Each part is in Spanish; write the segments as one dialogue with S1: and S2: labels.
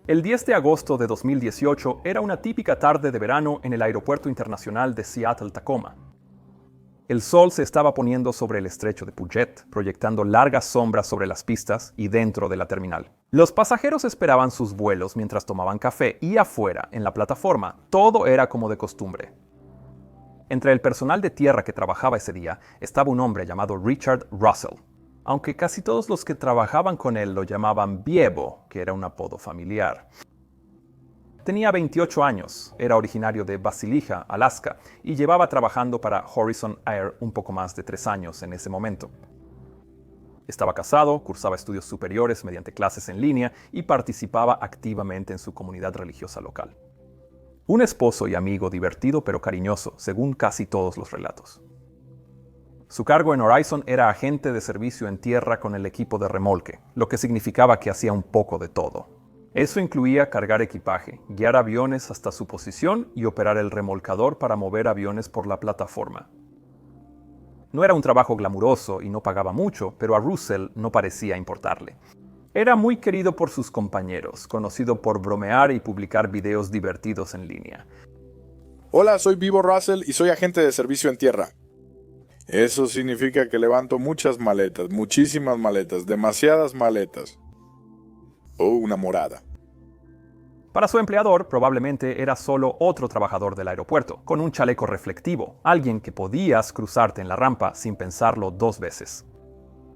S1: El 10 de agosto de 2018 era una típica tarde de verano en el Aeropuerto Internacional de Seattle-Tacoma. El sol se estaba poniendo sobre el estrecho de Puget, proyectando largas sombras sobre las pistas y dentro de la terminal. Los pasajeros esperaban sus vuelos mientras tomaban café y afuera, en la plataforma, todo era como de costumbre. Entre el personal de tierra que trabajaba ese día estaba un hombre llamado Richard Russell, aunque casi todos los que trabajaban con él lo llamaban Biebo, que era un apodo familiar. Tenía 28 años, era originario de Basilija, Alaska, y llevaba trabajando para Horizon Air un poco más de 3 años en ese momento. Estaba casado, cursaba estudios superiores mediante clases en línea y participaba activamente en su comunidad religiosa local. Un esposo y amigo divertido pero cariñoso, según casi todos los relatos. Su cargo en Horizon era agente de servicio en tierra con el equipo de remolque, lo que significaba que hacía un poco de todo. Eso incluía cargar equipaje, guiar aviones hasta su posición y operar el remolcador para mover aviones por la plataforma. No era un trabajo glamuroso y no pagaba mucho, pero a Russell no parecía importarle. Era muy querido por sus compañeros, conocido por bromear y publicar videos divertidos en línea.
S2: Hola, soy Bibo Russell y soy agente de servicio en tierra. Eso significa que levanto muchas maletas, muchísimas maletas, demasiadas maletas. Una morada.
S1: Para su empleador, probablemente era solo otro trabajador del aeropuerto, con un chaleco reflectivo, alguien que podías cruzarte en la rampa sin pensarlo 2 veces.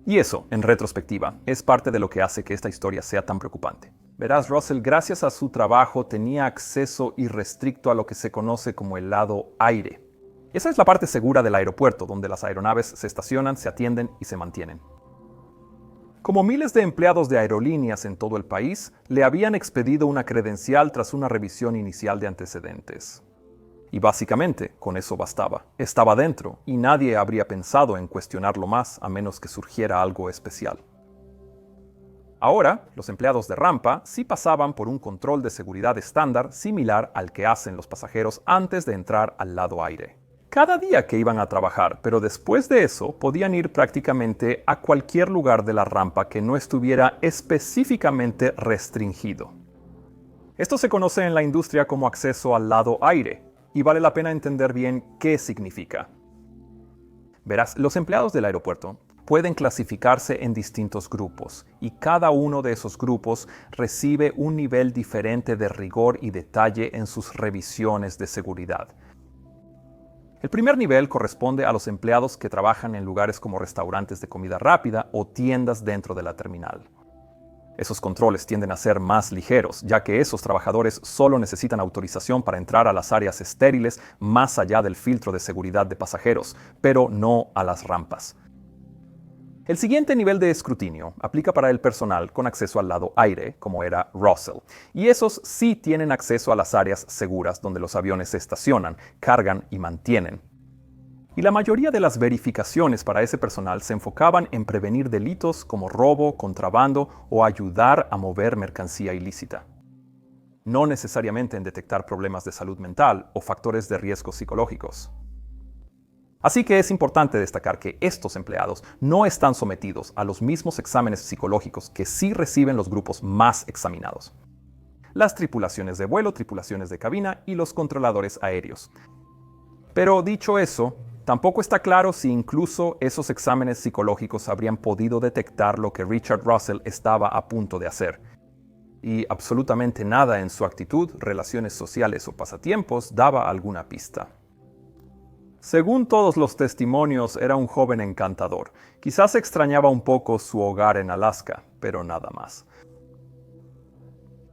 S1: Y eso, en retrospectiva, es parte de lo que hace que esta historia sea tan preocupante. Verás, Russell, gracias a su trabajo, tenía acceso irrestricto a lo que se conoce como el lado aire. Esa es la parte segura del aeropuerto, donde las aeronaves se estacionan, se atienden y se mantienen. Como miles de empleados de aerolíneas en todo el país, le habían expedido una credencial tras una revisión inicial de antecedentes. Y básicamente, con eso bastaba. Estaba dentro, y nadie habría pensado en cuestionarlo más a menos que surgiera algo especial. Ahora, los empleados de rampa sí pasaban por un control de seguridad estándar similar al que hacen los pasajeros antes de entrar al lado aire. Cada día que iban a trabajar, pero después de eso podían ir prácticamente a cualquier lugar de la rampa que no estuviera específicamente restringido. Esto se conoce en la industria como acceso al lado aire, y vale la pena entender bien qué significa. Verás, los empleados del aeropuerto pueden clasificarse en distintos grupos, y cada uno de esos grupos recibe un nivel diferente de rigor y detalle en sus revisiones de seguridad. El primer nivel corresponde a los empleados que trabajan en lugares como restaurantes de comida rápida o tiendas dentro de la terminal. Esos controles tienden a ser más ligeros, ya que esos trabajadores solo necesitan autorización para entrar a las áreas estériles más allá del filtro de seguridad de pasajeros, pero no a las rampas. El siguiente nivel de escrutinio aplica para el personal con acceso al lado aire, como era Russell, y esos sí tienen acceso a las áreas seguras donde los aviones se estacionan, cargan y mantienen. Y la mayoría de las verificaciones para ese personal se enfocaban en prevenir delitos como robo, contrabando o ayudar a mover mercancía ilícita. No necesariamente en detectar problemas de salud mental o factores de riesgo psicológicos. Así que es importante destacar que estos empleados no están sometidos a los mismos exámenes psicológicos que sí reciben los grupos más examinados. Las tripulaciones de vuelo, tripulaciones de cabina y los controladores aéreos. Pero dicho eso, tampoco está claro si incluso esos exámenes psicológicos habrían podido detectar lo que Richard Russell estaba a punto de hacer. Y absolutamente nada en su actitud, relaciones sociales o pasatiempos daba alguna pista. Según todos los testimonios, era un joven encantador. Quizás extrañaba un poco su hogar en Alaska, pero nada más.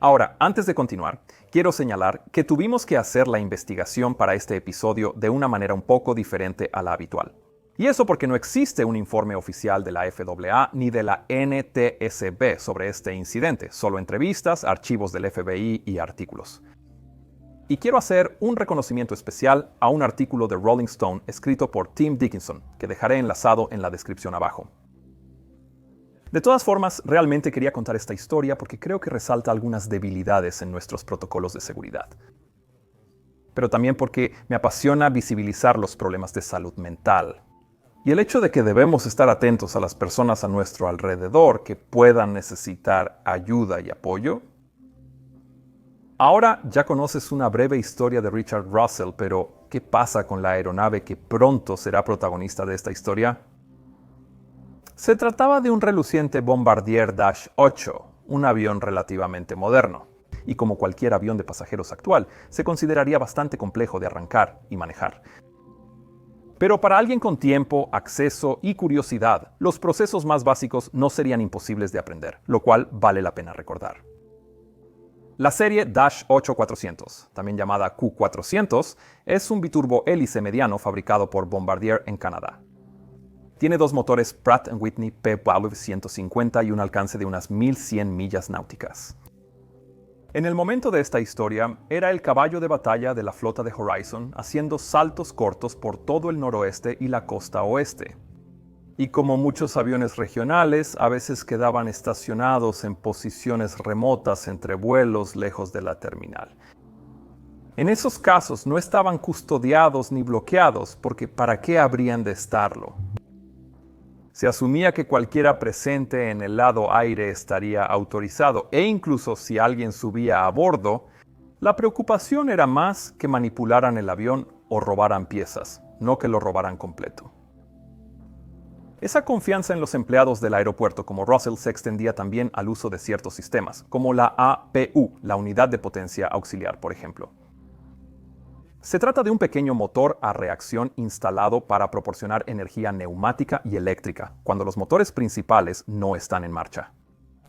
S1: Ahora, antes de continuar, quiero señalar que tuvimos que hacer la investigación para este episodio de una manera un poco diferente a la habitual. Y eso porque no existe un informe oficial de la FAA ni de la NTSB sobre este incidente, solo entrevistas, archivos del FBI y artículos. Y quiero hacer un reconocimiento especial a un artículo de Rolling Stone escrito por Tim Dickinson, que dejaré enlazado en la descripción abajo. De todas formas, realmente quería contar esta historia porque creo que resalta algunas debilidades en nuestros protocolos de seguridad. Pero también porque me apasiona visibilizar los problemas de salud mental. Y el hecho de que debemos estar atentos a las personas a nuestro alrededor que puedan necesitar ayuda y apoyo. Ahora ya conoces una breve historia de Richard Russell, pero ¿qué pasa con la aeronave que pronto será protagonista de esta historia? Se trataba de un reluciente Bombardier Dash 8, un avión relativamente moderno, y como cualquier avión de pasajeros actual, se consideraría bastante complejo de arrancar y manejar. Pero para alguien con tiempo, acceso y curiosidad, los procesos más básicos no serían imposibles de aprender, lo cual vale la pena recordar. La serie Dash 8-400, también llamada Q400, es un biturbo hélice mediano fabricado por Bombardier en Canadá. Tiene dos motores Pratt & Whitney P-Valve 150 y un alcance de unas 1100 millas náuticas. En el momento de esta historia, era el caballo de batalla de la flota de Horizon, haciendo saltos cortos por todo el noroeste y la costa oeste. Y como muchos aviones regionales, a veces quedaban estacionados en posiciones remotas entre vuelos lejos de la terminal. En esos casos no estaban custodiados ni bloqueados, porque ¿para qué habrían de estarlo? Se asumía que cualquiera presente en el lado aire estaría autorizado, e incluso si alguien subía a bordo, la preocupación era más que manipularan el avión o robaran piezas, no que lo robaran completo. Esa confianza en los empleados del aeropuerto como Russell se extendía también al uso de ciertos sistemas, como la APU, la unidad de potencia auxiliar, por ejemplo. Se trata de un pequeño motor a reacción instalado para proporcionar energía neumática y eléctrica, cuando los motores principales no están en marcha.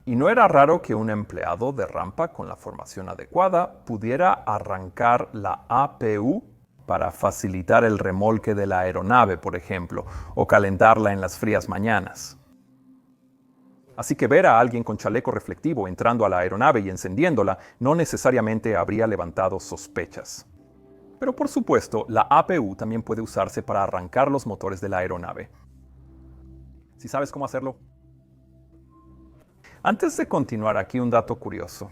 S1: Y no era raro que un empleado de rampa con la formación adecuada pudiera arrancar la APU para facilitar el remolque de la aeronave, por ejemplo, o calentarla en las frías mañanas. Así que ver a alguien con chaleco reflectivo entrando a la aeronave y encendiéndola no necesariamente habría levantado sospechas. Pero por supuesto, la APU también puede usarse para arrancar los motores de la aeronave. ¿Sí sabes cómo hacerlo? Antes de continuar, aquí un dato curioso.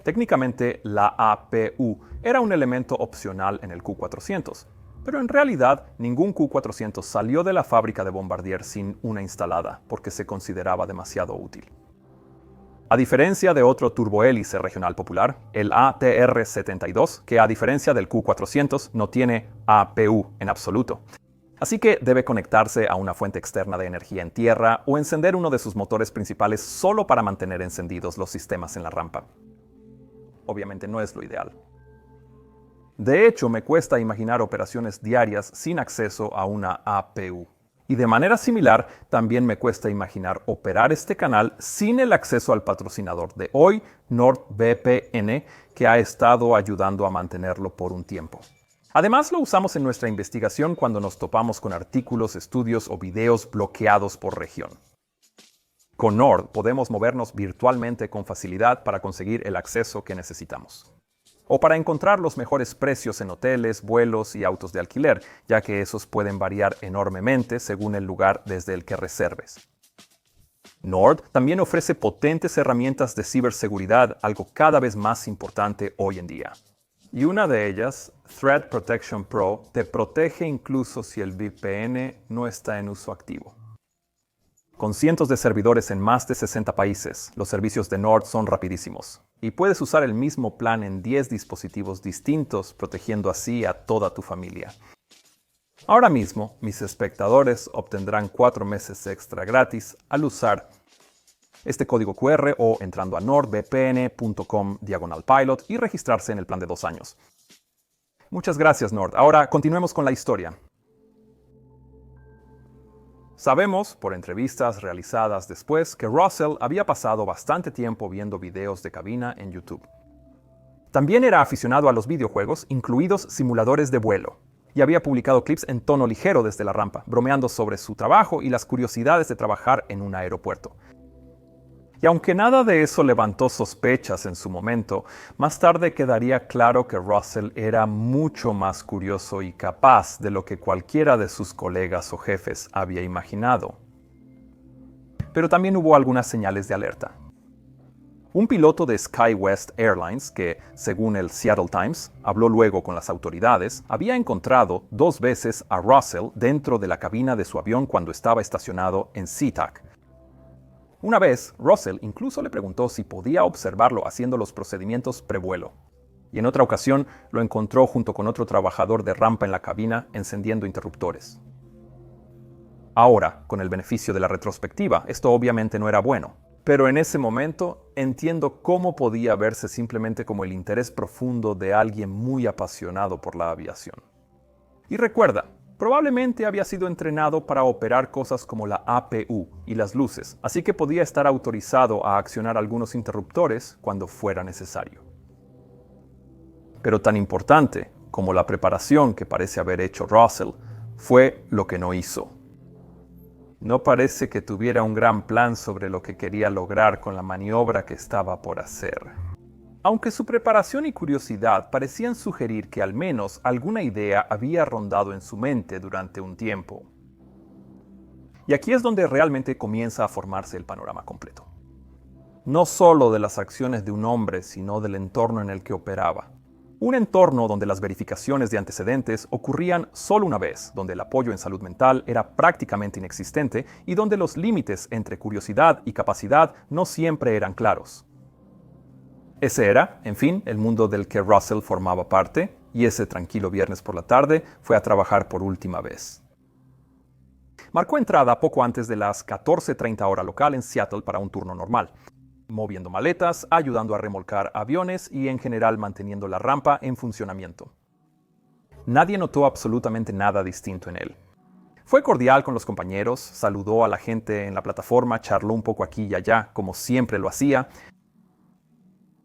S1: Técnicamente, la APU era un elemento opcional en el Q400, pero en realidad ningún Q400 salió de la fábrica de Bombardier sin una instalada, porque se consideraba demasiado útil. A diferencia de otro turbohélice regional popular, el ATR-72, que a diferencia del Q400 no tiene APU en absoluto. Así que debe conectarse a una fuente externa de energía en tierra o encender uno de sus motores principales solo para mantener encendidos los sistemas en la rampa. Obviamente no es lo ideal. De hecho, me cuesta imaginar operaciones diarias sin acceso a una APU. Y de manera similar, también me cuesta imaginar operar este canal sin el acceso al patrocinador de hoy, NordVPN, que ha estado ayudando a mantenerlo por un tiempo. Además, lo usamos en nuestra investigación cuando nos topamos con artículos, estudios o videos bloqueados por región. Con Nord podemos movernos virtualmente con facilidad para conseguir el acceso que necesitamos. O para encontrar los mejores precios en hoteles, vuelos y autos de alquiler, ya que esos pueden variar enormemente según el lugar desde el que reserves. Nord también ofrece potentes herramientas de ciberseguridad, algo cada vez más importante hoy en día. Y una de ellas, Threat Protection Pro, te protege incluso si el VPN no está en uso activo. Con cientos de servidores en más de 60 países, los servicios de Nord son rapidísimos. Y puedes usar el mismo plan en 10 dispositivos distintos, protegiendo así a toda tu familia. Ahora mismo, mis espectadores obtendrán 4 meses extra gratis al usar este código QR o entrando a nordvpn.com/pilot y registrarse en el plan de 2 años. Muchas gracias, Nord. Ahora continuemos con la historia. Sabemos, por entrevistas realizadas después, que Russell había pasado bastante tiempo viendo videos de cabina en YouTube. También era aficionado a los videojuegos, incluidos simuladores de vuelo, y había publicado clips en tono ligero desde la rampa, bromeando sobre su trabajo y las curiosidades de trabajar en un aeropuerto. Y aunque nada de eso levantó sospechas en su momento, más tarde quedaría claro que Russell era mucho más curioso y capaz de lo que cualquiera de sus colegas o jefes había imaginado. Pero también hubo algunas señales de alerta. Un piloto de SkyWest Airlines, que, según el Seattle Times, habló luego con las autoridades, había encontrado 2 veces a Russell dentro de la cabina de su avión cuando estaba estacionado en SeaTac. Una vez, Russell incluso le preguntó si podía observarlo haciendo los procedimientos prevuelo. Y en otra ocasión lo encontró junto con otro trabajador de rampa en la cabina encendiendo interruptores. Ahora, con el beneficio de la retrospectiva, esto obviamente no era bueno. Pero en ese momento entiendo cómo podía verse simplemente como el interés profundo de alguien muy apasionado por la aviación. Y recuerda, probablemente había sido entrenado para operar cosas como la APU y las luces, así que podía estar autorizado a accionar algunos interruptores cuando fuera necesario. Pero tan importante como la preparación que parece haber hecho Russell fue lo que no hizo. No parece que tuviera un gran plan sobre lo que quería lograr con la maniobra que estaba por hacer. Aunque su preparación y curiosidad parecían sugerir que al menos alguna idea había rondado en su mente durante un tiempo. Y aquí es donde realmente comienza a formarse el panorama completo. No solo de las acciones de un hombre, sino del entorno en el que operaba. Un entorno donde las verificaciones de antecedentes ocurrían solo una vez, donde el apoyo en salud mental era prácticamente inexistente y donde los límites entre curiosidad y capacidad no siempre eran claros. Ese era, en fin, el mundo del que Russell formaba parte, y ese tranquilo viernes por la tarde fue a trabajar por última vez. Marcó entrada poco antes de las 14:30 hora local en Seattle para un turno normal, moviendo maletas, ayudando a remolcar aviones y en general manteniendo la rampa en funcionamiento. Nadie notó absolutamente nada distinto en él. Fue cordial con los compañeros, saludó a la gente en la plataforma, charló un poco aquí y allá, como siempre lo hacía.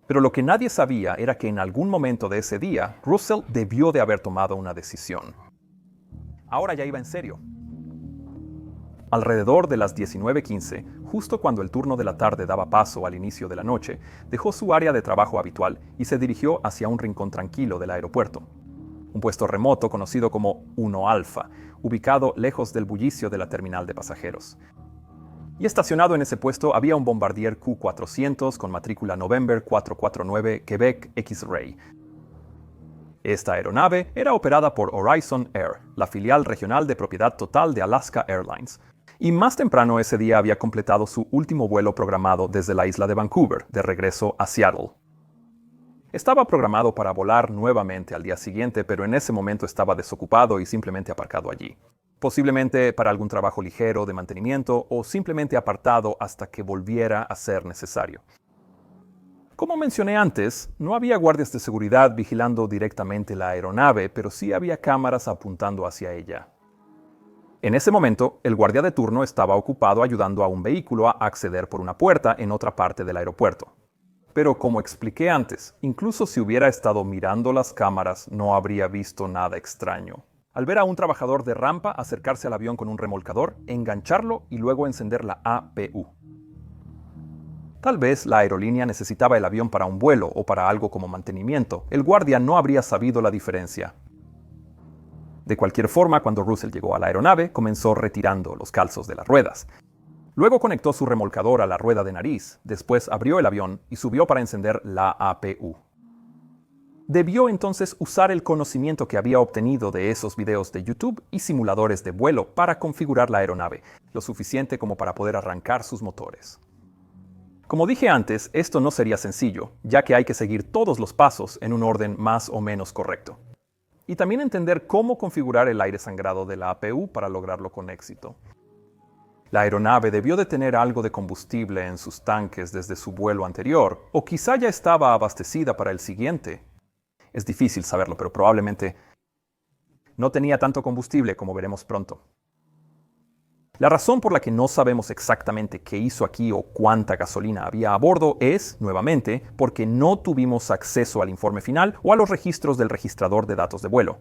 S1: Pero lo que nadie sabía era que en algún momento de ese día, Russell debió de haber tomado una decisión. Ahora ya iba en serio. Alrededor de las 19:15, justo cuando el turno de la tarde daba paso al inicio de la noche, dejó su área de trabajo habitual y se dirigió hacia un rincón tranquilo del aeropuerto. Un puesto remoto conocido como 1 Alpha, ubicado lejos del bullicio de la terminal de pasajeros. Y estacionado en ese puesto había un Bombardier Q400 con matrícula November 449 Quebec X-Ray. Esta aeronave era operada por Horizon Air, la filial regional de propiedad total de Alaska Airlines. Y más temprano ese día había completado su último vuelo programado desde la isla de Vancouver, de regreso a Seattle. Estaba programado para volar nuevamente al día siguiente, pero en ese momento estaba desocupado y simplemente aparcado allí. Posiblemente para algún trabajo ligero de mantenimiento o simplemente apartado hasta que volviera a ser necesario. Como mencioné antes, no había guardias de seguridad vigilando directamente la aeronave, pero sí había cámaras apuntando hacia ella. En ese momento, el guardia de turno estaba ocupado ayudando a un vehículo a acceder por una puerta en otra parte del aeropuerto. Pero como expliqué antes, incluso si hubiera estado mirando las cámaras, no habría visto nada extraño. Al ver a un trabajador de rampa acercarse al avión con un remolcador, engancharlo y luego encender la APU. Tal vez la aerolínea necesitaba el avión para un vuelo o para algo como mantenimiento. El guardia no habría sabido la diferencia. De cualquier forma, cuando Russell llegó a la aeronave, comenzó retirando los calzos de las ruedas. Luego conectó su remolcador a la rueda de nariz, después abrió el avión y subió para encender la APU. Debió entonces usar el conocimiento que había obtenido de esos videos de YouTube y simuladores de vuelo para configurar la aeronave, lo suficiente como para poder arrancar sus motores. Como dije antes, esto no sería sencillo, ya que hay que seguir todos los pasos en un orden más o menos correcto. Y también entender cómo configurar el aire sangrado de la APU para lograrlo con éxito. La aeronave debió de tener algo de combustible en sus tanques desde su vuelo anterior, o quizá ya estaba abastecida para el siguiente. Es difícil saberlo, pero probablemente no tenía tanto combustible, como veremos pronto. La razón por la que no sabemos exactamente qué hizo aquí o cuánta gasolina había a bordo es, nuevamente, porque no tuvimos acceso al informe final o a los registros del registrador de datos de vuelo.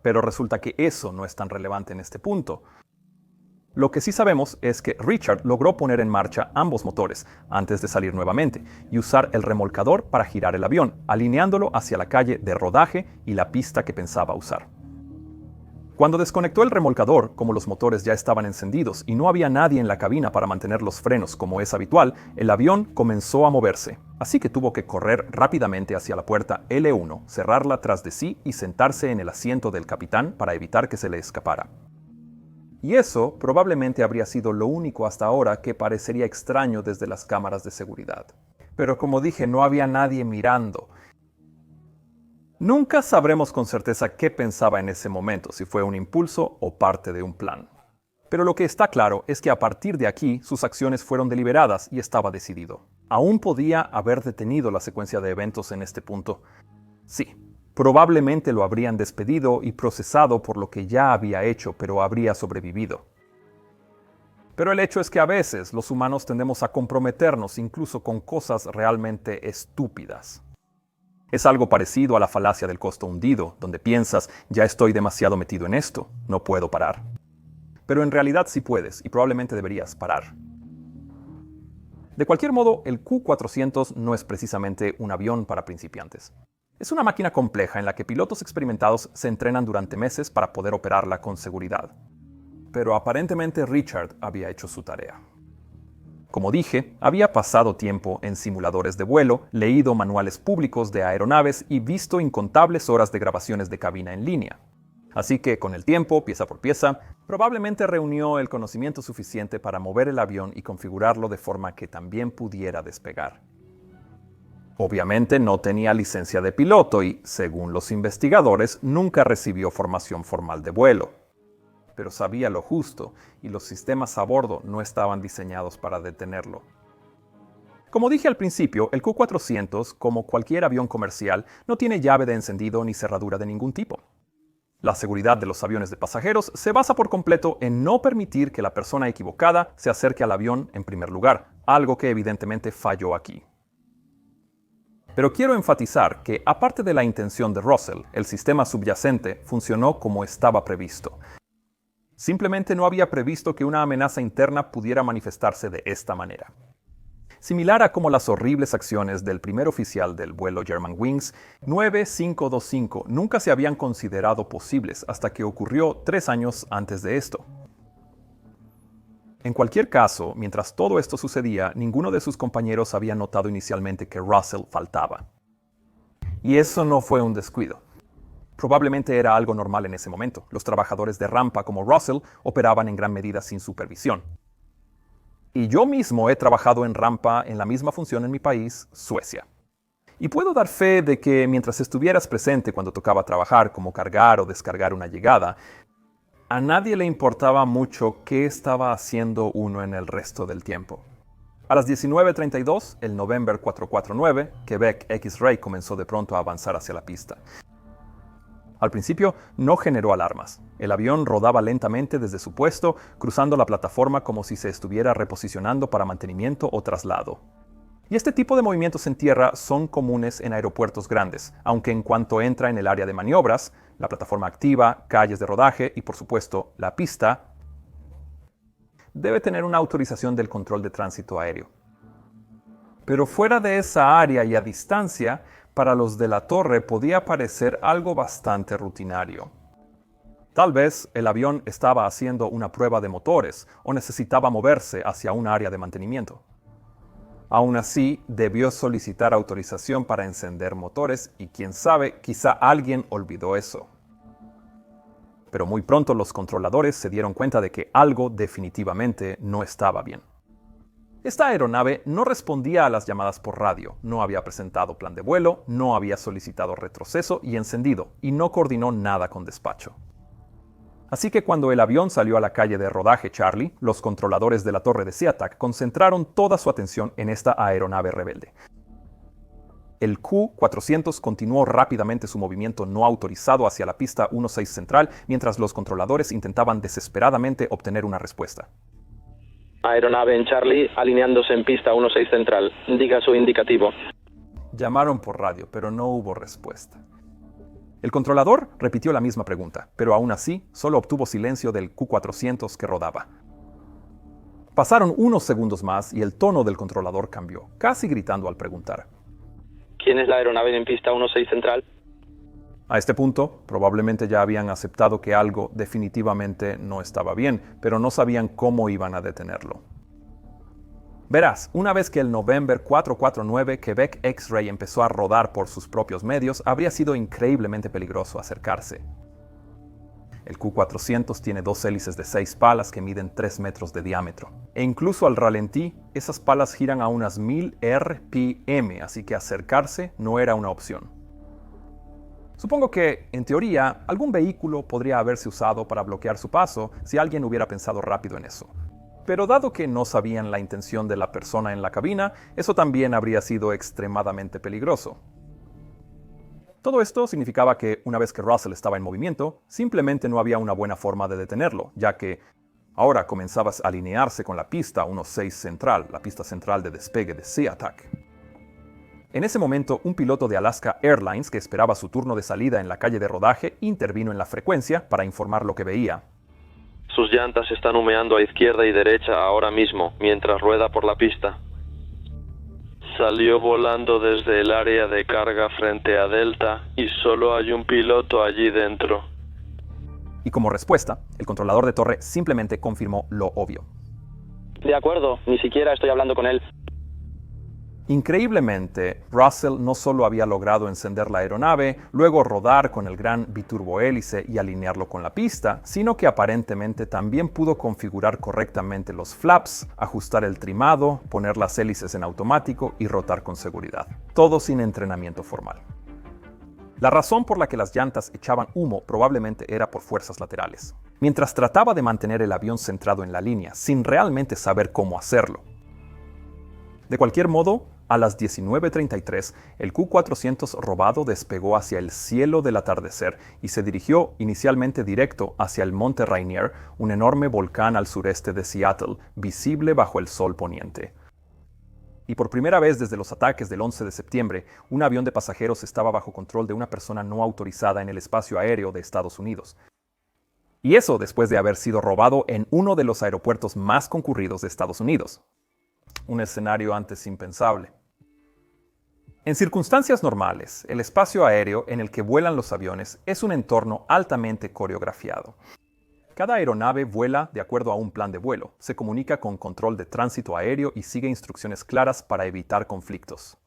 S1: Pero resulta que eso no es tan relevante en este punto. Lo que sí sabemos es que Richard logró poner en marcha ambos motores antes de salir nuevamente y usar el remolcador para girar el avión, alineándolo hacia la calle de rodaje y la pista que pensaba usar. Cuando desconectó el remolcador, como los motores ya estaban encendidos y no había nadie en la cabina para mantener los frenos como es habitual, el avión comenzó a moverse, así que tuvo que correr rápidamente hacia la puerta L1, cerrarla tras de sí y sentarse en el asiento del capitán para evitar que se le escapara. Y eso probablemente habría sido lo único hasta ahora que parecería extraño desde las cámaras de seguridad. Pero como dije, no había nadie mirando. Nunca sabremos con certeza qué pensaba en ese momento, si fue un impulso o parte de un plan. Pero lo que está claro es que a partir de aquí sus acciones fueron deliberadas y estaba decidido. Aún podía haber detenido la secuencia de eventos en este punto. Sí, probablemente lo habrían despedido y procesado por lo que ya había hecho, pero habría sobrevivido. Pero el hecho es que a veces los humanos tendemos a comprometernos incluso con cosas realmente estúpidas. Es algo parecido a la falacia del costo hundido, donde piensas, ya estoy demasiado metido en esto, no puedo parar. Pero en realidad sí puedes y probablemente deberías parar. De cualquier modo, el Q-400 no es precisamente un avión para principiantes. Es una máquina compleja en la que pilotos experimentados se entrenan durante meses para poder operarla con seguridad. Pero aparentemente Richard había hecho su tarea. Como dije, había pasado tiempo en simuladores de vuelo, leído manuales públicos de aeronaves y visto incontables horas de grabaciones de cabina en línea. Así que, con el tiempo, pieza por pieza, probablemente reunió el conocimiento suficiente para mover el avión y configurarlo de forma que también pudiera despegar. Obviamente no tenía licencia de piloto y, según los investigadores, nunca recibió formación formal de vuelo. Pero sabía lo justo y los sistemas a bordo no estaban diseñados para detenerlo. Como dije al principio, el Q-400, como cualquier avión comercial, no tiene llave de encendido ni cerradura de ningún tipo. La seguridad de los aviones de pasajeros se basa por completo en no permitir que la persona equivocada se acerque al avión en primer lugar, algo que evidentemente falló aquí. Pero quiero enfatizar que, aparte de la intención de Russell, el sistema subyacente funcionó como estaba previsto. Simplemente no había previsto que una amenaza interna pudiera manifestarse de esta manera. Similar a como las horribles acciones del primer oficial del vuelo Germanwings 9525 nunca se habían considerado posibles hasta que ocurrió 3 años antes de esto. En cualquier caso, mientras todo esto sucedía, ninguno de sus compañeros había notado inicialmente que Russell faltaba. Y eso no fue un descuido. Probablemente era algo normal en ese momento. Los trabajadores de rampa como Russell operaban en gran medida sin supervisión. Y yo mismo he trabajado en rampa en la misma función en mi país, Suecia. Y puedo dar fe de que mientras estuvieras presente cuando tocaba trabajar, como cargar o descargar una llegada, a nadie le importaba mucho qué estaba haciendo uno en el resto del tiempo. A las 19:32, el November 449, Quebec X-Ray comenzó de pronto a avanzar hacia la pista. Al principio no generó alarmas. El avión rodaba lentamente desde su puesto, cruzando la plataforma como si se estuviera reposicionando para mantenimiento o traslado. Y este tipo de movimientos en tierra son comunes en aeropuertos grandes, aunque en cuanto entra en el área de maniobras, la plataforma activa, calles de rodaje y, por supuesto, la pista, debe tener una autorización del control de tránsito aéreo. Pero fuera de esa área y a distancia, para los de la torre podía parecer algo bastante rutinario. Tal vez el avión estaba haciendo una prueba de motores o necesitaba moverse hacia un área de mantenimiento. Aún así, debió solicitar autorización para encender motores y quién sabe, quizá alguien olvidó eso. Pero muy pronto los controladores se dieron cuenta de que algo definitivamente no estaba bien. Esta aeronave no respondía a las llamadas por radio, no había presentado plan de vuelo, no había solicitado retroceso y encendido, y no coordinó nada con despacho. Así que cuando el avión salió a la calle de rodaje Charlie, los controladores de la torre de SeaTac concentraron toda su atención en esta aeronave rebelde. El Q-400 continuó rápidamente su movimiento no autorizado hacia la pista 16 central, mientras los controladores intentaban desesperadamente obtener una respuesta.
S3: Aeronave en Charlie, alineándose en pista 16 central. Diga su indicativo.
S1: Llamaron por radio, pero no hubo respuesta. El controlador repitió la misma pregunta, pero aún así solo obtuvo silencio del Q-400 que rodaba. Pasaron unos segundos más y el tono del controlador cambió, casi gritando al preguntar.
S3: ¿Quién es la aeronave en pista 16 central?
S1: A este punto, probablemente ya habían aceptado que algo definitivamente no estaba bien, pero no sabían cómo iban a detenerlo. Verás, una vez que el November 449 Quebec X-Ray empezó a rodar por sus propios medios, habría sido increíblemente peligroso acercarse. El Q400 tiene dos hélices de 6 palas que miden 3 metros de diámetro. E incluso al ralentí, esas palas giran a unas 1000 RPM, así que acercarse no era una opción. Supongo que, en teoría, algún vehículo podría haberse usado para bloquear su paso si alguien hubiera pensado rápido en eso. Pero dado que no sabían la intención de la persona en la cabina, eso también habría sido extremadamente peligroso. Todo esto significaba que, una vez que Russell estaba en movimiento, simplemente no había una buena forma de detenerlo, ya que ahora comenzaba a alinearse con la pista 16 central, la pista central de despegue de SeaTac. En ese momento, un piloto de Alaska Airlines que esperaba su turno de salida en la calle de rodaje intervino en la frecuencia para informar lo que veía.
S3: Sus llantas están humeando a izquierda y derecha ahora mismo, mientras rueda por la pista. Salió volando desde el área de carga frente a Delta y solo hay un piloto allí dentro.
S1: Y como respuesta, el controlador de torre simplemente confirmó lo obvio.
S3: De acuerdo, ni siquiera estoy hablando con él.
S1: Increíblemente, Russell no solo había logrado encender la aeronave, luego rodar con el gran biturbohélice y alinearlo con la pista, sino que aparentemente también pudo configurar correctamente los flaps, ajustar el trimado, poner las hélices en automático y rotar con seguridad. Todo sin entrenamiento formal. La razón por la que las llantas echaban humo probablemente era por fuerzas laterales, mientras trataba de mantener el avión centrado en la línea, sin realmente saber cómo hacerlo. De cualquier modo, a las 19:33, el Q400 robado despegó hacia el cielo del atardecer y se dirigió inicialmente directo hacia el Monte Rainier, un enorme volcán al sureste de Seattle, visible bajo el sol poniente. Y por primera vez desde los ataques del 11 de septiembre, un avión de pasajeros estaba bajo control de una persona no autorizada en el espacio aéreo de Estados Unidos. Y eso después de haber sido robado en uno de los aeropuertos más concurridos de Estados Unidos. Un escenario antes impensable. En circunstancias normales, el espacio aéreo en el que vuelan los aviones es un entorno altamente coreografiado. Cada aeronave vuela de acuerdo a un plan de vuelo, se comunica con control de tránsito aéreo y sigue instrucciones claras para evitar conflictos.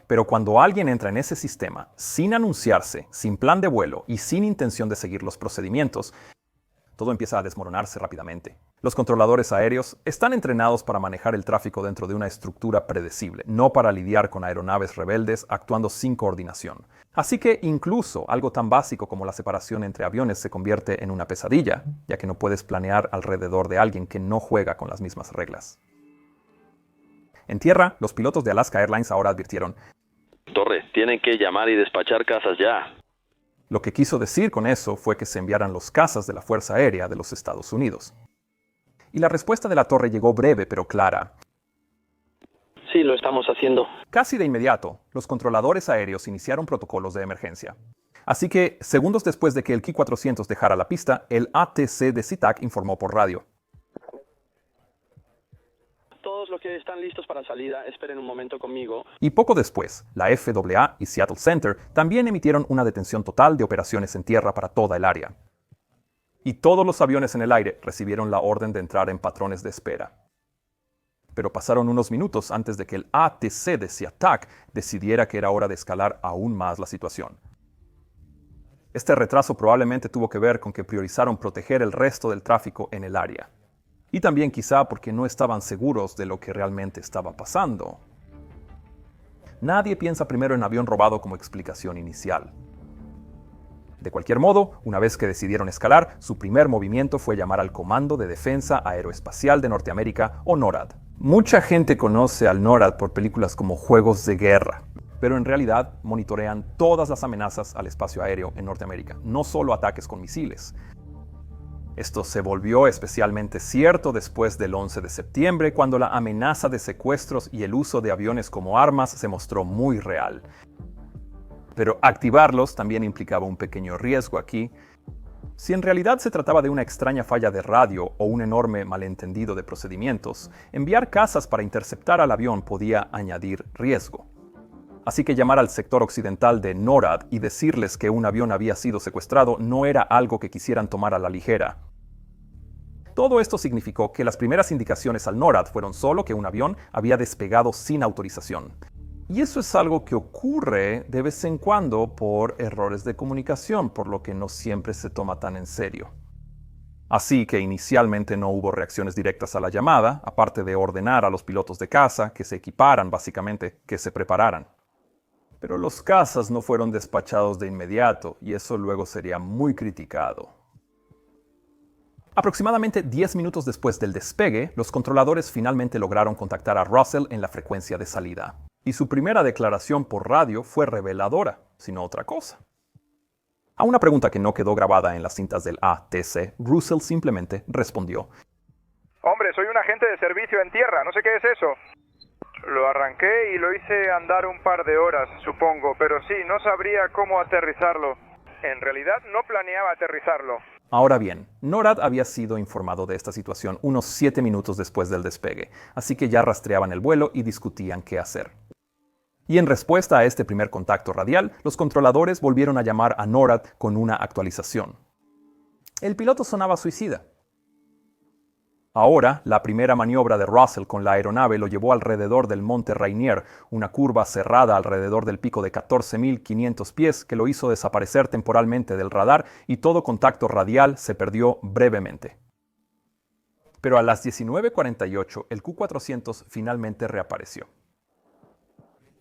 S1: Pero cuando alguien entra en ese sistema, sin anunciarse, sin plan de vuelo y sin intención de seguir los procedimientos, todo empieza a desmoronarse rápidamente. Los controladores aéreos están entrenados para manejar el tráfico dentro de una estructura predecible, no para lidiar con aeronaves rebeldes actuando sin coordinación. Así que incluso algo tan básico como la separación entre aviones se convierte en una pesadilla, ya que no puedes planear alrededor de alguien que no juega con las mismas reglas. En tierra, los pilotos de Alaska Airlines ahora advirtieron:
S3: Torre, tienen que llamar y despachar cazas ya.
S1: Lo que quiso decir con eso fue que se enviaran los cazas de la Fuerza Aérea de los Estados Unidos. Y la respuesta de la torre llegó breve pero clara.
S3: Sí, lo estamos haciendo.
S1: Casi de inmediato, los controladores aéreos iniciaron protocolos de emergencia. Así que, segundos después de que el Q400 dejara la pista, el ATC de SeaTac informó por radio:
S3: Todos los que están listos para salida, esperen un momento conmigo.
S1: Y poco después, la FAA y Seattle Center también emitieron una detención total de operaciones en tierra para toda el área. Y todos los aviones en el aire recibieron la orden de entrar en patrones de espera. Pero pasaron unos minutos antes de que el ATC de SeaTac decidiera que era hora de escalar aún más la situación. Este retraso probablemente tuvo que ver con que priorizaron proteger el resto del tráfico en el área. Y también quizá porque no estaban seguros de lo que realmente estaba pasando. Nadie piensa primero en avión robado como explicación inicial. De cualquier modo, una vez que decidieron escalar, su primer movimiento fue llamar al Comando de Defensa Aeroespacial de Norteamérica, o NORAD. Mucha gente conoce al NORAD por películas como Juegos de Guerra, pero en realidad monitorean todas las amenazas al espacio aéreo en Norteamérica, no solo ataques con misiles. Esto se volvió especialmente cierto después del 11 de septiembre, cuando la amenaza de secuestros y el uso de aviones como armas se mostró muy real. Pero activarlos también implicaba un pequeño riesgo aquí. Si en realidad se trataba de una extraña falla de radio o un enorme malentendido de procedimientos, enviar cazas para interceptar al avión podía añadir riesgo. Así que llamar al sector occidental de NORAD y decirles que un avión había sido secuestrado no era algo que quisieran tomar a la ligera. Todo esto significó que las primeras indicaciones al NORAD fueron solo que un avión había despegado sin autorización. Y eso es algo que ocurre de vez en cuando por errores de comunicación, por lo que no siempre se toma tan en serio. Así que inicialmente no hubo reacciones directas a la llamada, aparte de ordenar a los pilotos de caza que se equiparan, básicamente, que se prepararan. Pero los cazas no fueron despachados de inmediato, y eso luego sería muy criticado. Aproximadamente 10 minutos después del despegue, los controladores finalmente lograron contactar a Russell en la frecuencia de salida. Y su primera declaración por radio fue reveladora, si no otra cosa. A una pregunta que no quedó grabada en las cintas del ATC, Russell simplemente respondió:
S4: Hombre, soy un agente de servicio en tierra, no sé qué es eso. Lo arranqué y lo hice andar un par de horas, supongo, pero sí, no sabría cómo aterrizarlo. En realidad no planeaba aterrizarlo.
S1: Ahora bien, NORAD había sido informado de esta situación unos 7 minutos después del despegue, así que ya rastreaban el vuelo y discutían qué hacer. Y en respuesta a este primer contacto radial, los controladores volvieron a llamar a NORAD con una actualización. El piloto sonaba suicida. Ahora, la primera maniobra de Russell con la aeronave lo llevó alrededor del monte Rainier, una curva cerrada alrededor del pico de 14.500 pies que lo hizo desaparecer temporalmente del radar y todo contacto radial se perdió brevemente. Pero a las 19:48 el Q-400 finalmente reapareció.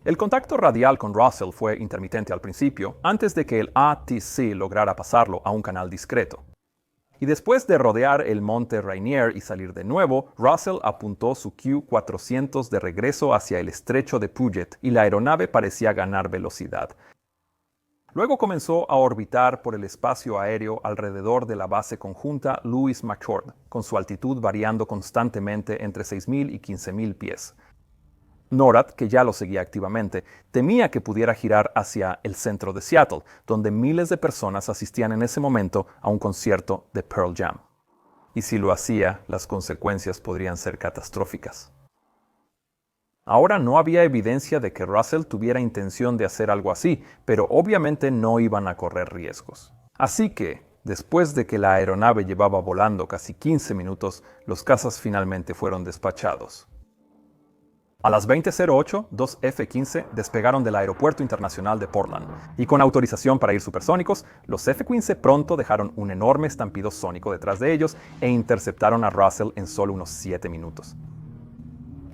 S1: El contacto radial con Russell fue intermitente al principio, antes de que el ATC lograra pasarlo a un canal discreto. Y después de rodear el monte Rainier y salir de nuevo, Russell apuntó su Q-400 de regreso hacia el estrecho de Puget y la aeronave parecía ganar velocidad. Luego comenzó a orbitar por el espacio aéreo alrededor de la base conjunta Lewis McChord, con su altitud variando constantemente entre 6.000 y 15.000 pies. NORAD, que ya lo seguía activamente, temía que pudiera girar hacia el centro de Seattle, donde miles de personas asistían en ese momento a un concierto de Pearl Jam. Y si lo hacía, las consecuencias podrían ser catastróficas. Ahora no había evidencia de que Russell tuviera intención de hacer algo así, pero obviamente no iban a correr riesgos. Así que, después de que la aeronave llevaba volando casi 15 minutos, los cazas finalmente fueron despachados. A las 20:08, dos F-15 despegaron del Aeropuerto Internacional de Portland, y con autorización para ir supersónicos, los F-15 pronto dejaron un enorme estampido sónico detrás de ellos e interceptaron a Russell en solo unos 7 minutos.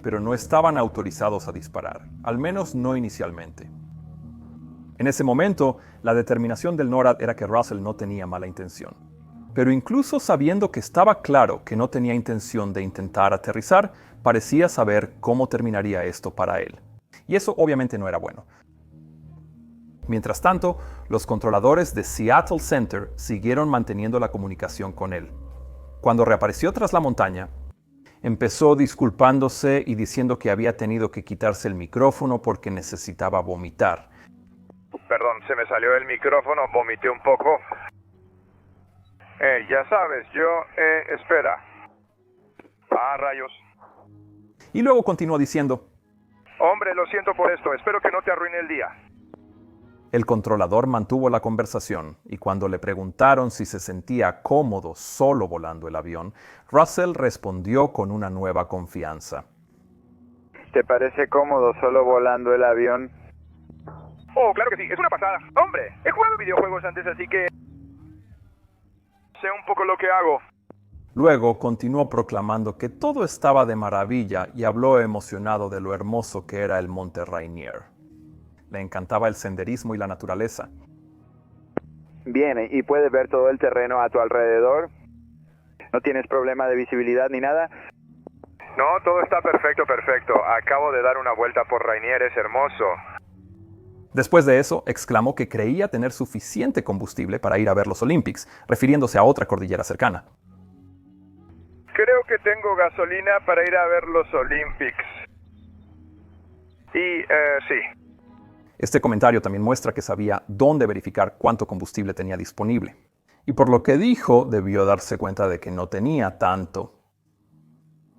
S1: Pero no estaban autorizados a disparar, al menos no inicialmente. En ese momento, la determinación del NORAD era que Russell no tenía mala intención. Pero incluso sabiendo que estaba claro que no tenía intención de intentar aterrizar, parecía saber cómo terminaría esto para él. Y eso obviamente no era bueno. Mientras tanto, los controladores de Seattle Center siguieron manteniendo la comunicación con él. Cuando reapareció tras la montaña, empezó disculpándose y diciendo que había tenido que quitarse el micrófono porque necesitaba vomitar.
S4: Perdón, se me salió el micrófono, vomité un poco. Ya sabes, espera. Rayos.
S1: Y luego continuó diciendo:
S4: Hombre, lo siento por esto, espero que no te arruine el día.
S1: El controlador mantuvo la conversación, y cuando le preguntaron si se sentía cómodo solo volando el avión, Russell respondió con una nueva confianza.
S5: ¿Te parece cómodo solo volando el avión?
S4: Oh, claro que sí, es una pasada. Hombre, he jugado videojuegos antes, así que sé un poco lo que hago.
S1: Luego continuó proclamando que todo estaba de maravilla y habló emocionado de lo hermoso que era el monte Rainier. Le encantaba el senderismo y la naturaleza.
S5: Bien, ¿y puedes ver todo el terreno a tu alrededor? ¿No tienes problema de visibilidad ni nada?
S4: No, todo está perfecto. Acabo de dar una vuelta por Rainier, es hermoso.
S1: Después de eso, exclamó que creía tener suficiente combustible para ir a ver los Olympics, refiriéndose a otra cordillera cercana.
S4: Creo que tengo gasolina para ir a ver los Olympics. Y, sí.
S1: Este comentario también muestra que sabía dónde verificar cuánto combustible tenía disponible. Y por lo que dijo, debió darse cuenta de que no tenía tanto.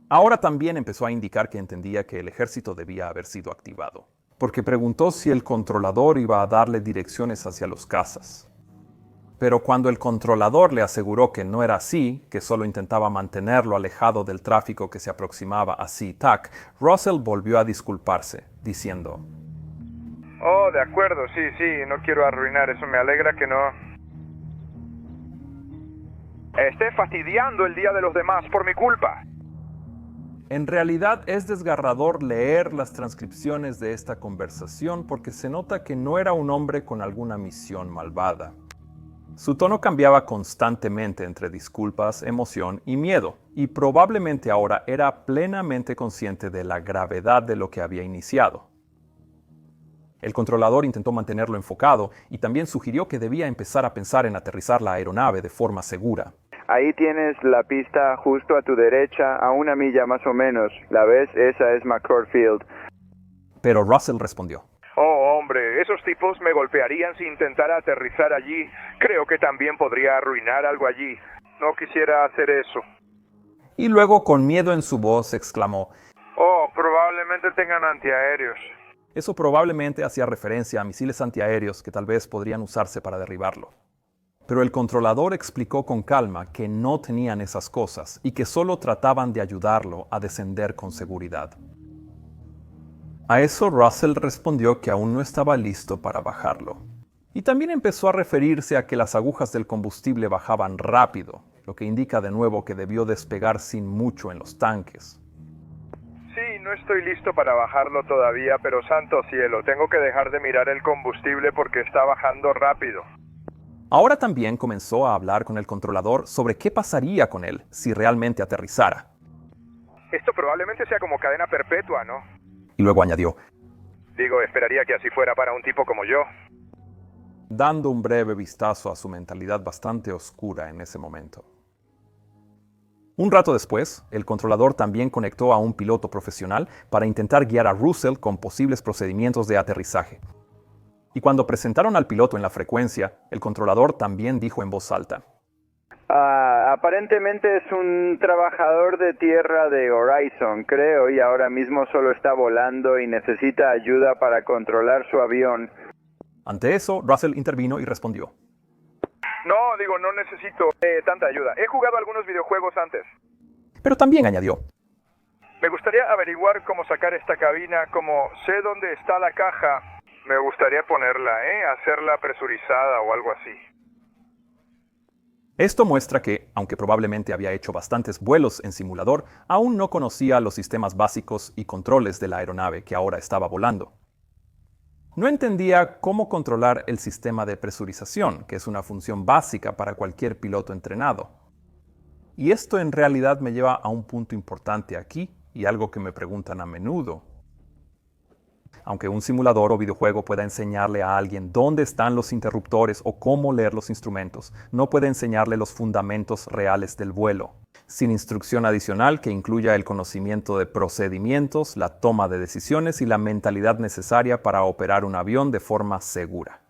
S1: Ahora también empezó a indicar que entendía que el ejército debía haber sido activado, porque preguntó si el controlador iba a darle direcciones hacia los cazas. Pero cuando el controlador le aseguró que no era así, que solo intentaba mantenerlo alejado del tráfico que se aproximaba a SeaTac, Russell volvió a disculparse, diciendo:
S4: Oh, de acuerdo, sí, no quiero arruinar eso, me alegra que no esté fastidiando el día de los demás por mi culpa.
S1: En realidad es desgarrador leer las transcripciones de esta conversación porque se nota que no era un hombre con alguna misión malvada. Su tono cambiaba constantemente entre disculpas, emoción y miedo, y probablemente ahora era plenamente consciente de la gravedad de lo que había iniciado. El controlador intentó mantenerlo enfocado y también sugirió que debía empezar a pensar en aterrizar la aeronave de forma segura.
S5: Ahí tienes la pista justo a tu derecha, a 1 milla más o menos. ¿La ves? Esa es McCord Field.
S1: Pero Russell respondió.
S4: Oh, hombre, esos tipos me golpearían si intentara aterrizar allí. Creo que también podría arruinar algo allí. No quisiera hacer eso.
S1: Y luego, con miedo en su voz, exclamó,
S4: Oh, probablemente tengan antiaéreos.
S1: Eso probablemente hacía referencia a misiles antiaéreos que tal vez podrían usarse para derribarlo. Pero el controlador explicó con calma que no tenían esas cosas y que solo trataban de ayudarlo a descender con seguridad. A eso Russell respondió que aún no estaba listo para bajarlo. Y también empezó a referirse a que las agujas del combustible bajaban rápido, lo que indica de nuevo que debió despegar sin mucho en los tanques.
S4: Sí, no estoy listo para bajarlo todavía, pero santo cielo, tengo que dejar de mirar el combustible porque está bajando rápido.
S1: Ahora también comenzó a hablar con el controlador sobre qué pasaría con él si realmente aterrizara.
S4: Esto probablemente sea como cadena perpetua, ¿no?
S1: Y luego añadió,
S4: Digo, esperaría que así fuera para un tipo como yo.
S1: dando un breve vistazo a su mentalidad bastante oscura en ese momento. Un rato después, el controlador también conectó a un piloto profesional para intentar guiar a Russell con posibles procedimientos de aterrizaje. Y cuando presentaron al piloto en la frecuencia, el controlador también dijo en voz alta,
S5: Aparentemente es un trabajador de tierra de Horizon, creo, y ahora mismo solo está volando y necesita ayuda para controlar su avión.
S1: Ante eso, Russell intervino y respondió,
S4: No necesito tanta ayuda. He jugado algunos videojuegos antes.
S1: pero también añadió,
S4: Me gustaría averiguar cómo sacar esta cabina, como sé dónde está la caja. Me gustaría ponerla, hacerla presurizada o algo así.
S1: Esto muestra que, aunque probablemente había hecho bastantes vuelos en simulador, aún no conocía los sistemas básicos y controles de la aeronave que ahora estaba volando. No entendía cómo controlar el sistema de presurización, que es una función básica para cualquier piloto entrenado. Y esto en realidad me lleva a un punto importante aquí, y algo que me preguntan a menudo. Aunque un simulador o videojuego pueda enseñarle a alguien dónde están los interruptores o cómo leer los instrumentos, no puede enseñarle los fundamentos reales del vuelo, sin instrucción adicional que incluya el conocimiento de procedimientos, la toma de decisiones y la mentalidad necesaria para operar un avión de forma segura.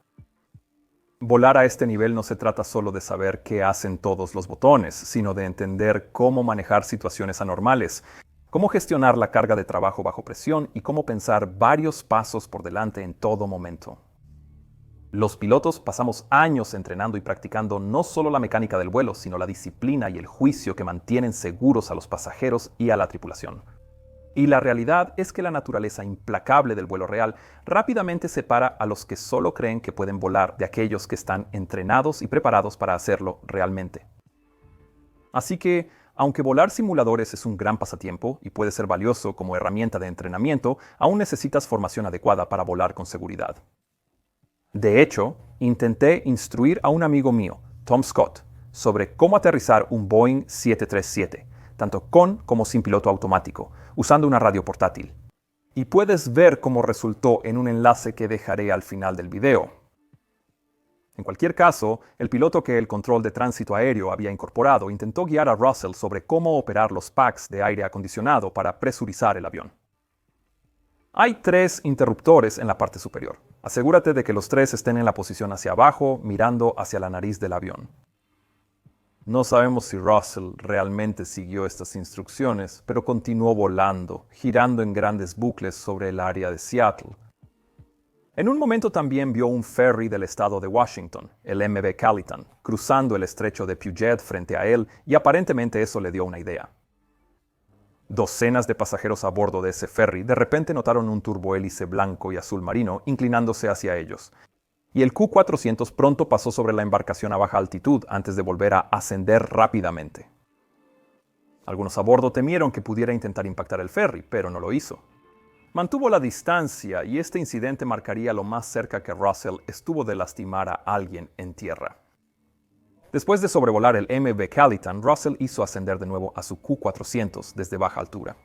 S1: Volar a este nivel no se trata solo de saber qué hacen todos los botones, sino de entender cómo manejar situaciones anormales, cómo gestionar la carga de trabajo bajo presión y cómo pensar varios pasos por delante en todo momento. Los pilotos pasamos años entrenando y practicando no solo la mecánica del vuelo, sino la disciplina y el juicio que mantienen seguros a los pasajeros y a la tripulación. Y la realidad es que la naturaleza implacable del vuelo real rápidamente separa a los que solo creen que pueden volar de aquellos que están entrenados y preparados para hacerlo realmente. Así que, aunque volar simuladores es un gran pasatiempo y puede ser valioso como herramienta de entrenamiento, aún necesitas formación adecuada para volar con seguridad. De hecho, intenté instruir a un amigo mío, Tom Scott, sobre cómo aterrizar un Boeing 737, tanto con como sin piloto automático, usando una radio portátil. Y puedes ver cómo resultó en un enlace que dejaré al final del video. En cualquier caso, el piloto que el control de tránsito aéreo había incorporado intentó guiar a Russell sobre cómo operar los packs de aire acondicionado para presurizar el avión. Hay 3 interruptores en la parte superior. Asegúrate de que los 3 estén en la posición hacia abajo, mirando hacia la nariz del avión. No sabemos si Russell realmente siguió estas instrucciones, pero continuó volando, girando en grandes bucles sobre el área de Seattle. En un momento también vio un ferry del estado de Washington, el MV Calitan, cruzando el estrecho de Puget frente a él y aparentemente eso le dio una idea. Docenas de pasajeros a bordo de ese ferry de repente notaron un turbohélice blanco y azul marino inclinándose hacia ellos. Y el Q-400 pronto pasó sobre la embarcación a baja altitud antes de volver a ascender rápidamente. Algunos a bordo temieron que pudiera intentar impactar el ferry, pero no lo hizo. Mantuvo la distancia y este incidente marcaría lo más cerca que Russell estuvo de lastimar a alguien en tierra. Después de sobrevolar el MV Calitan, Russell hizo ascender de nuevo a su Q-400 desde baja altura.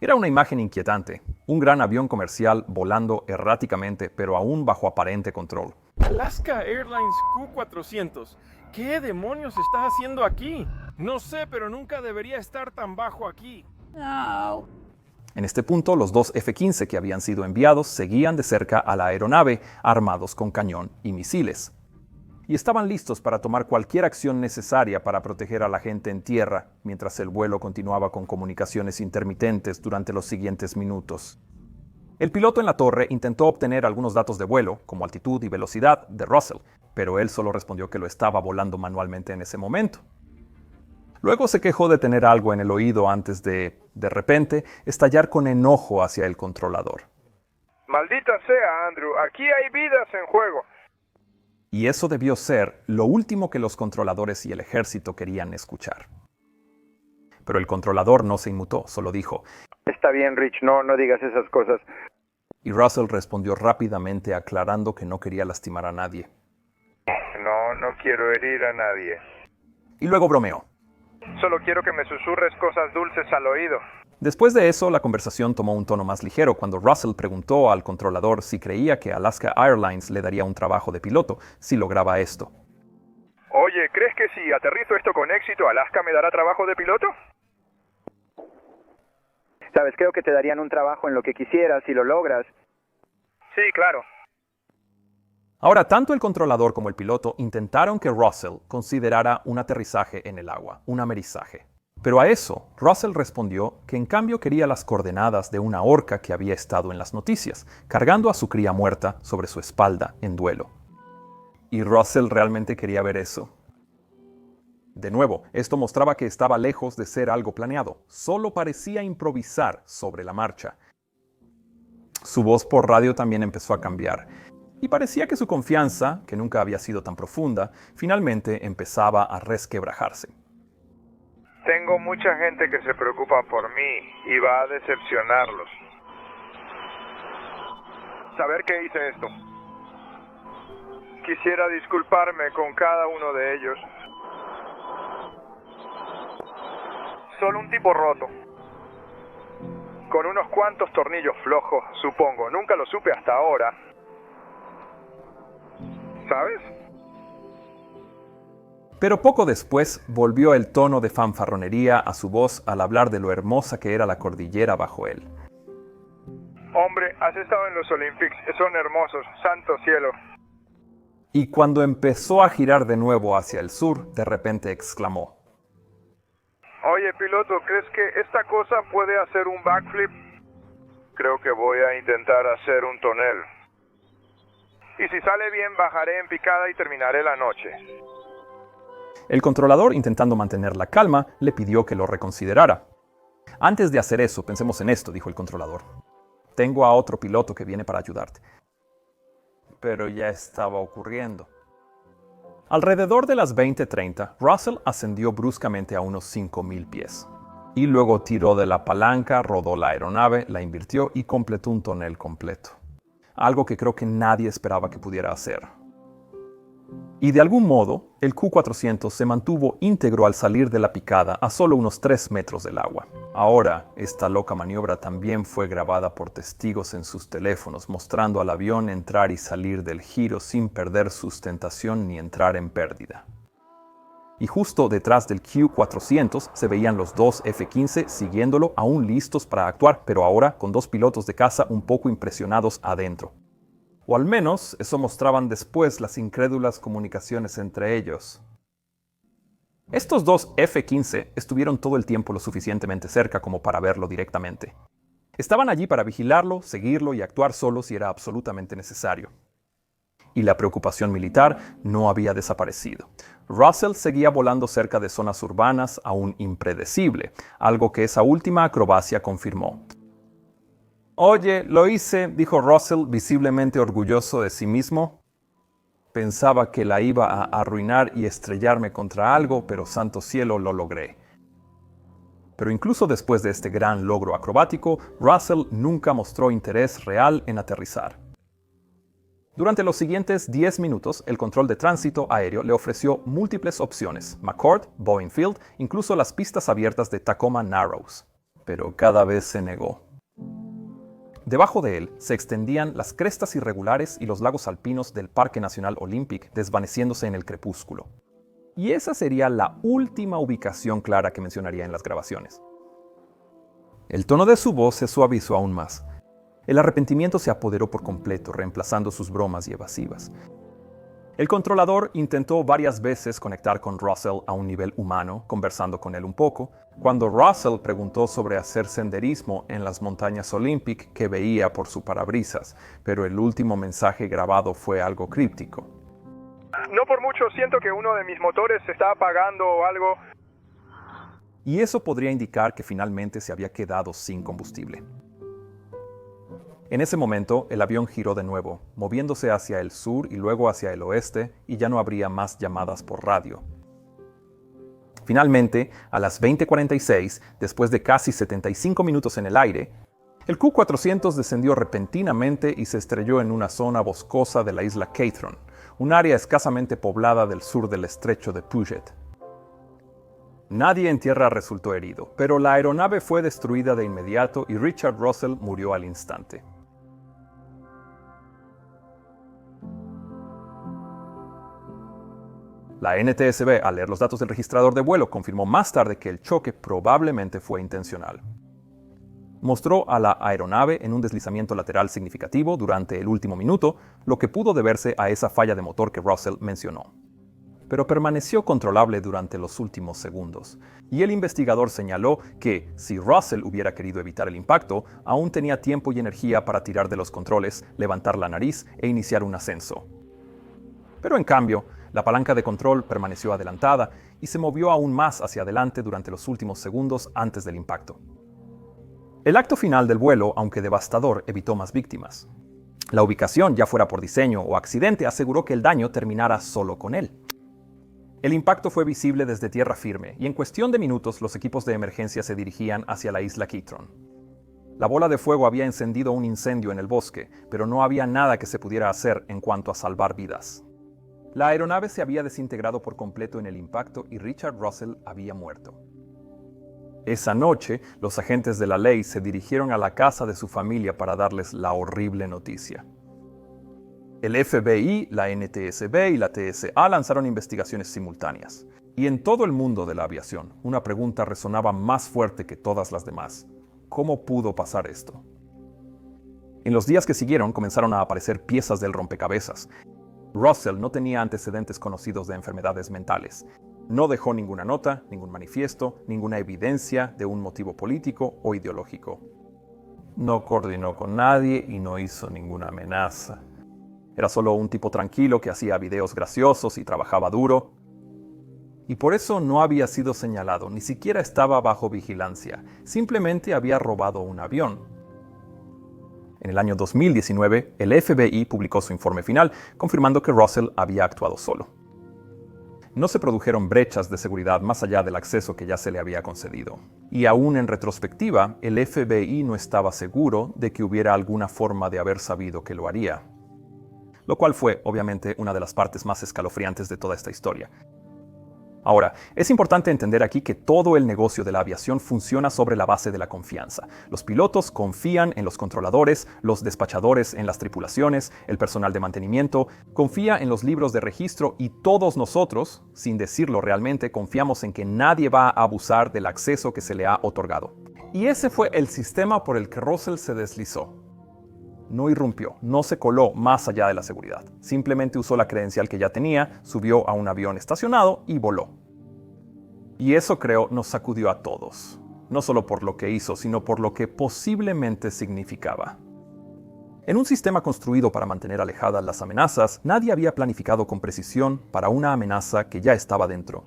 S1: Era una imagen inquietante, un gran avión comercial volando erráticamente pero aún bajo aparente control.
S6: Alaska Airlines Q400. ¿Qué demonios está haciendo aquí? No sé, pero nunca debería estar tan bajo aquí.
S1: En este punto, los dos F-15 que habían sido enviados seguían de cerca a la aeronave, armados con cañón y misiles. Y estaban listos para tomar cualquier acción necesaria para proteger a la gente en tierra, mientras el vuelo continuaba con comunicaciones intermitentes durante los siguientes minutos. El piloto en la torre intentó obtener algunos datos de vuelo, como altitud y velocidad, de Russell, pero él solo respondió que lo estaba volando manualmente en ese momento. Luego se quejó de tener algo en el oído antes de repente, estallar con enojo hacia el controlador.
S4: Maldita sea, Andrew, aquí hay vidas en juego.
S1: Y eso debió ser lo último que los controladores y el ejército querían escuchar. Pero el controlador no se inmutó, solo dijo:
S5: Está bien, Rich, no digas esas cosas.
S1: Y Russell respondió rápidamente aclarando que no quería lastimar a nadie.
S4: No quiero herir a nadie.
S1: Y luego bromeó.
S4: Solo quiero que me susurres cosas dulces al oído.
S1: Después de eso, la conversación tomó un tono más ligero cuando Russell preguntó al controlador si creía que Alaska Airlines le daría un trabajo de piloto si lograba esto.
S4: Oye, ¿crees que si aterrizo esto con éxito, Alaska me dará trabajo de piloto?
S5: Sabes, creo que te darían un trabajo en lo que quisieras si lo logras.
S4: Sí, claro.
S1: Ahora, tanto el controlador como el piloto intentaron que Russell considerara un aterrizaje en el agua, un amerizaje. Pero a eso, Russell respondió que en cambio quería las coordenadas de una orca que había estado en las noticias, cargando a su cría muerta sobre su espalda en duelo. Y Russell realmente quería ver eso. De nuevo, esto mostraba que estaba lejos de ser algo planeado, solo parecía improvisar sobre la marcha. Su voz por radio también empezó a cambiar, y parecía que su confianza, que nunca había sido tan profunda, finalmente empezaba a resquebrajarse.
S4: Tengo mucha gente que se preocupa por mí y va a decepcionarlos. Saber que hice esto. Quisiera disculparme con cada uno de ellos. Solo un tipo roto. Con unos cuantos tornillos flojos, supongo. Nunca lo supe hasta ahora. ¿Sabes?
S1: Pero poco después volvió el tono de fanfarronería a su voz al hablar de lo hermosa que era la cordillera bajo él.
S4: Hombre, has estado en los Olympics. Son hermosos. Santo cielo.
S1: Y cuando empezó a girar de nuevo hacia el sur, de repente exclamó:
S4: Oye, piloto, ¿crees que esta cosa puede hacer un backflip? Creo que voy a intentar hacer un tonel. Y si sale bien, bajaré en picada y terminaré la noche.
S1: El controlador, intentando mantener la calma, le pidió que lo reconsiderara. Antes de hacer eso, pensemos en esto, dijo el controlador. Tengo a otro piloto que viene para ayudarte. Pero ya estaba ocurriendo. Alrededor de las 20:30, Russell ascendió bruscamente a unos 5,000 pies. Y luego tiró de la palanca, rodó la aeronave, la invirtió y completó un tonel completo. Algo que creo que nadie esperaba que pudiera hacer. Y de algún modo, el Q-400 se mantuvo íntegro al salir de la picada a solo unos 3 metros del agua. Ahora, esta loca maniobra también fue grabada por testigos en sus teléfonos, mostrando al avión entrar y salir del giro sin perder sustentación ni entrar en pérdida. Y justo detrás del Q-400 se veían los dos F-15 siguiéndolo, aún listos para actuar, pero ahora con 2 pilotos de caza un poco impresionados adentro. O al menos eso mostraban después las incrédulas comunicaciones entre ellos. Estos 2 F-15 estuvieron todo el tiempo lo suficientemente cerca como para verlo directamente. Estaban allí para vigilarlo, seguirlo y actuar solo si era absolutamente necesario. Y la preocupación militar no había desaparecido. Russell seguía volando cerca de zonas urbanas aún impredecible, algo que esa última acrobacia confirmó. «Oye, lo hice», dijo Russell, visiblemente orgulloso de sí mismo. «Pensaba que la iba a arruinar y estrellarme contra algo, pero santo cielo, lo logré». Pero incluso después de este gran logro acrobático, Russell nunca mostró interés real en aterrizar. Durante los siguientes 10 minutos, el control de tránsito aéreo le ofreció múltiples opciones: McCord, Boeing Field, incluso las pistas abiertas de Tacoma Narrows. Pero cada vez se negó. Debajo de él se extendían las crestas irregulares y los lagos alpinos del Parque Nacional Olympic, desvaneciéndose en el crepúsculo. Y esa sería la última ubicación clara que mencionaría en las grabaciones. El tono de su voz se suavizó aún más. El arrepentimiento se apoderó por completo, reemplazando sus bromas y evasivas. El controlador intentó varias veces conectar con Russell a un nivel humano, conversando con él un poco, cuando Russell preguntó sobre hacer senderismo en las montañas Olympic que veía por su parabrisas, pero el último mensaje grabado fue algo críptico.
S4: No por mucho siento que uno de mis motores se está apagando o algo.
S1: Y eso podría indicar que finalmente se había quedado sin combustible. En ese momento, el avión giró de nuevo, moviéndose hacia el sur y luego hacia el oeste, y ya no habría más llamadas por radio. Finalmente, a las 20:46, después de casi 75 minutos en el aire, el Q-400 descendió repentinamente y se estrelló en una zona boscosa de la isla Catron, un área escasamente poblada del sur del estrecho de Puget. Nadie en tierra resultó herido, pero la aeronave fue destruida de inmediato y Richard Russell murió al instante. La NTSB, al leer los datos del registrador de vuelo, confirmó más tarde que el choque probablemente fue intencional. Mostró a la aeronave en un deslizamiento lateral significativo durante el último minuto, lo que pudo deberse a esa falla de motor que Russell mencionó. Pero permaneció controlable durante los últimos segundos, y el investigador señaló que, si Russell hubiera querido evitar el impacto, aún tenía tiempo y energía para tirar de los controles, levantar la nariz e iniciar un ascenso. Pero en cambio, la palanca de control permaneció adelantada y se movió aún más hacia adelante durante los últimos segundos antes del impacto. El acto final del vuelo, aunque devastador, evitó más víctimas. La ubicación, ya fuera por diseño o accidente, aseguró que el daño terminara solo con él. El impacto fue visible desde tierra firme y en cuestión de minutos los equipos de emergencia se dirigían hacia la isla Catron. La bola de fuego había encendido un incendio en el bosque, pero no había nada que se pudiera hacer en cuanto a salvar vidas. La aeronave se había desintegrado por completo en el impacto y Richard Russell había muerto. Esa noche, los agentes de la ley se dirigieron a la casa de su familia para darles la horrible noticia. El FBI, la NTSB y la TSA lanzaron investigaciones simultáneas. Y en todo el mundo de la aviación, una pregunta resonaba más fuerte que todas las demás. ¿Cómo pudo pasar esto? En los días que siguieron comenzaron a aparecer piezas del rompecabezas. Russell no tenía antecedentes conocidos de enfermedades mentales. No dejó ninguna nota, ningún manifiesto, ninguna evidencia de un motivo político o ideológico. No coordinó con nadie y no hizo ninguna amenaza. Era solo un tipo tranquilo que hacía videos graciosos y trabajaba duro. Y por eso no había sido señalado, ni siquiera estaba bajo vigilancia. Simplemente había robado un avión. En el año 2019, el FBI publicó su informe final, confirmando que Russell había actuado solo. No se produjeron brechas de seguridad más allá del acceso que ya se le había concedido. Y aún en retrospectiva, el FBI no estaba seguro de que hubiera alguna forma de haber sabido que lo haría. Lo cual fue, obviamente, una de las partes más escalofriantes de toda esta historia. Ahora, es importante entender aquí que todo el negocio de la aviación funciona sobre la base de la confianza. Los pilotos confían en los controladores, los despachadores en las tripulaciones, el personal de mantenimiento, confía en los libros de registro y todos nosotros, sin decirlo realmente, confiamos en que nadie va a abusar del acceso que se le ha otorgado. Y ese fue el sistema por el que Russell se deslizó. No irrumpió, no se coló más allá de la seguridad. Simplemente usó la credencial que ya tenía, subió a un avión estacionado y voló. Y eso, creo, nos sacudió a todos. No solo por lo que hizo, sino por lo que posiblemente significaba. En un sistema construido para mantener alejadas las amenazas, nadie había planificado con precisión para una amenaza que ya estaba dentro.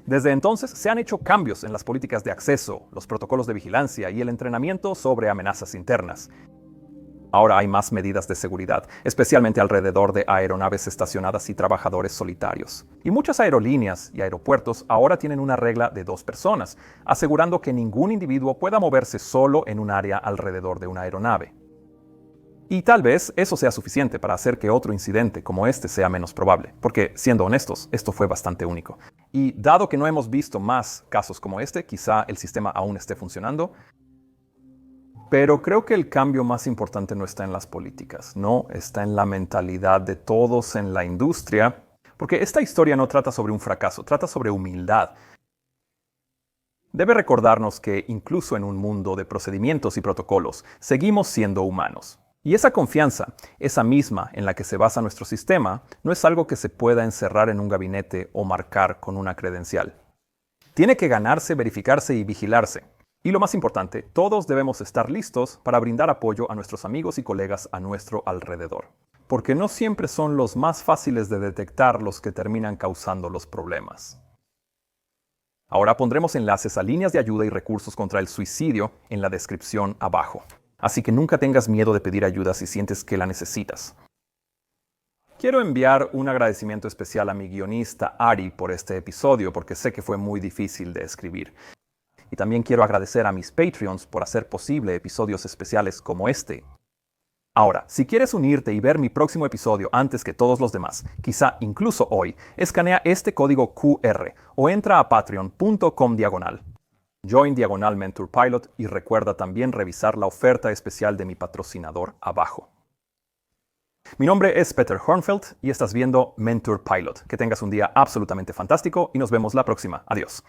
S1: Desde entonces se han hecho cambios en las políticas de acceso, los protocolos de vigilancia y el entrenamiento sobre amenazas internas. Ahora hay más medidas de seguridad, especialmente alrededor de aeronaves estacionadas y trabajadores solitarios. Y muchas aerolíneas y aeropuertos ahora tienen una regla de 2 personas, asegurando que ningún individuo pueda moverse solo en un área alrededor de una aeronave. Y tal vez eso sea suficiente para hacer que otro incidente como este sea menos probable, porque, siendo honestos, esto fue bastante único. Y dado que no hemos visto más casos como este, quizá el sistema aún esté funcionando. Pero creo que el cambio más importante no está en las políticas, no está en la mentalidad de todos en la industria, porque esta historia no trata sobre un fracaso, trata sobre humildad. Debe recordarnos que incluso en un mundo de procedimientos y protocolos, seguimos siendo humanos. Y esa confianza, esa misma en la que se basa nuestro sistema, no es algo que se pueda encerrar en un gabinete o marcar con una credencial. Tiene que ganarse, verificarse y vigilarse. Y lo más importante, todos debemos estar listos para brindar apoyo a nuestros amigos y colegas a nuestro alrededor. Porque no siempre son los más fáciles de detectar los que terminan causando los problemas. Ahora pondremos enlaces a líneas de ayuda y recursos contra el suicidio en la descripción abajo. Así que nunca tengas miedo de pedir ayuda si sientes que la necesitas. Quiero enviar un agradecimiento especial a mi guionista Ari por este episodio, porque sé que fue muy difícil de escribir. Y también quiero agradecer a mis Patreons por hacer posible episodios especiales como este. Ahora, si quieres unirte y ver mi próximo episodio antes que todos los demás, quizá incluso hoy, escanea este código QR o entra a patreon.com/Join/MentorPilot y recuerda también revisar la oferta especial de mi patrocinador abajo. Mi nombre es Peter Hornfeld y estás viendo Mentor Pilot. Que tengas un día absolutamente fantástico y nos vemos la próxima. Adiós.